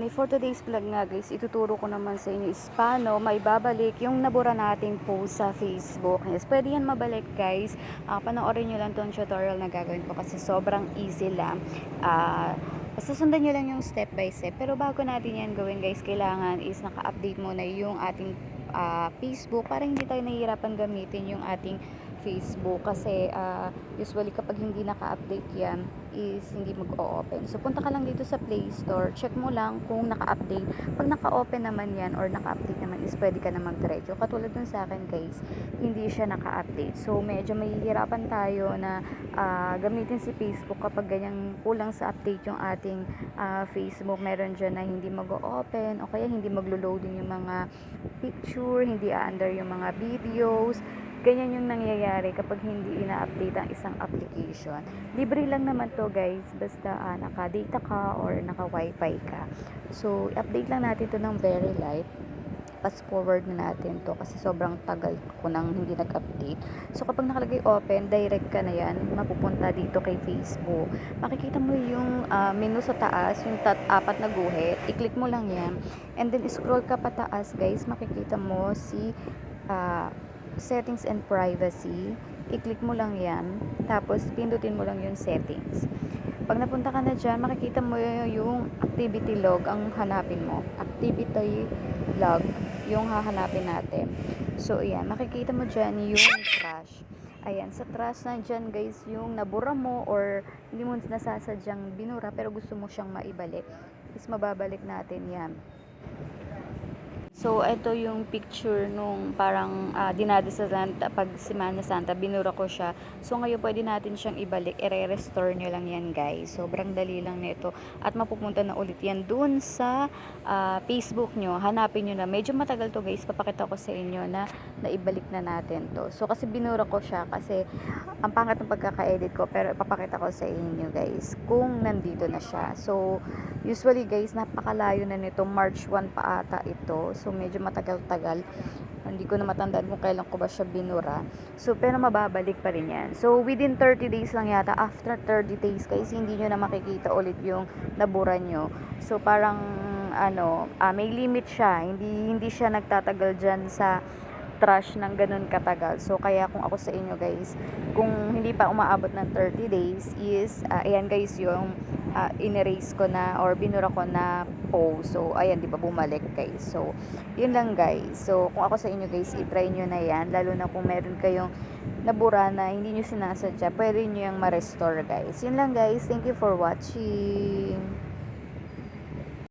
for today's vlog nga guys, ituturo ko naman sa inyo is paano maibabalik yung nabura nating post sa Facebook. Yes, pwede yan mabalik guys. Panoorin nyo lang tong tutorial na gagawin ko kasi sobrang easy lang. Basta sundan nyo lang yung step by step. Pero bago natin yan gawin guys, kailangan is naka-update muna yung ating Facebook para hindi tayo nahihirapan gamitin yung ating Facebook kasi usually kapag hindi naka-update yan is hindi mag-o-open. So punta ka lang dito sa Play Store, check mo lang kung naka-update. Pag naka-open naman yan or naka-update naman is pwede ka na mag-diretso. Katulad dun sa akin guys, hindi siya naka-update. So medyo mahihirapan tayo na gamitin si Facebook kapag ganyang kulang sa update yung ating Facebook. Meron dyan na hindi mag-o-open o kaya hindi maglo-loading yung mga picture, hindi a-under yung mga videos. Ganyan yung nangyayari kapag hindi ina-update ang isang application. Libre lang naman to guys, basta naka-data ka or naka-wifi ka. So, update lang natin to ng very light. Fast forward na natin to kasi sobrang tagal ko nang hindi nag-update. So, kapag nakalagay open, direct ka na yan, mapupunta dito kay Facebook. Makikita mo yung menu sa taas, yung apat na guhit. I-click mo lang yan. And then, scroll ka pa taas guys, makikita mo si settings and privacy. I-click mo lang yan. Tapos, pindutin mo lang yung settings. Pag napunta ka na dyan, makikita mo yung activity log ang hanapin mo. Activity log yung hahanapin natin. So, ayan. Makikita mo dyan yung trash. Ayan. Sa trash na dyan, guys, yung nabura mo or hindi mo nasasadyang binura pero gusto mo siyang maibalik. Is mababalik natin yan. So, ito yung picture nung parang dinadasalan pag Semana Santa, binura ko siya. So, ngayon pwede natin siyang ibalik. I-restore nyo lang yan, guys. Sobrang dali lang nito. At mapupunta na ulit yan dun sa Facebook nyo. Hanapin nyo na. Medyo matagal to, guys. Papakita ko sa inyo na naibalik na natin to. So, kasi binura ko siya kasi ang pangat ng pagkaka-edit ko. Pero ipapakita ko sa inyo, guys, kung nandito na siya. So, usually, guys, napakalayo na nito. March 1 pa ata ito. So, medyo matagal-tagal. Hindi ko na matandaan kung kailan ko ba siya binura. So, pero mababalik pa rin yan. So, within 30 days lang yata. After 30 days, guys, hindi nyo na makikita ulit yung nabura nyo. So, parang, may limit siya. Hindi siya nagtatagal dyan sa trash ng ganun katagal. So, kaya kung ako sa inyo, guys, kung hindi pa umaabot ng 30 days is, ayan guys, yung in-erase ko na or binura ko na post. So, ayan, di ba, bumalik guys. So, yun lang guys. So, kung ako sa inyo guys, i-try nyo na yan. Lalo na kung meron kayong nabura na hindi nyo sinasadya, pwede nyo yung ma-restore guys. Yun lang guys. Thank you for watching.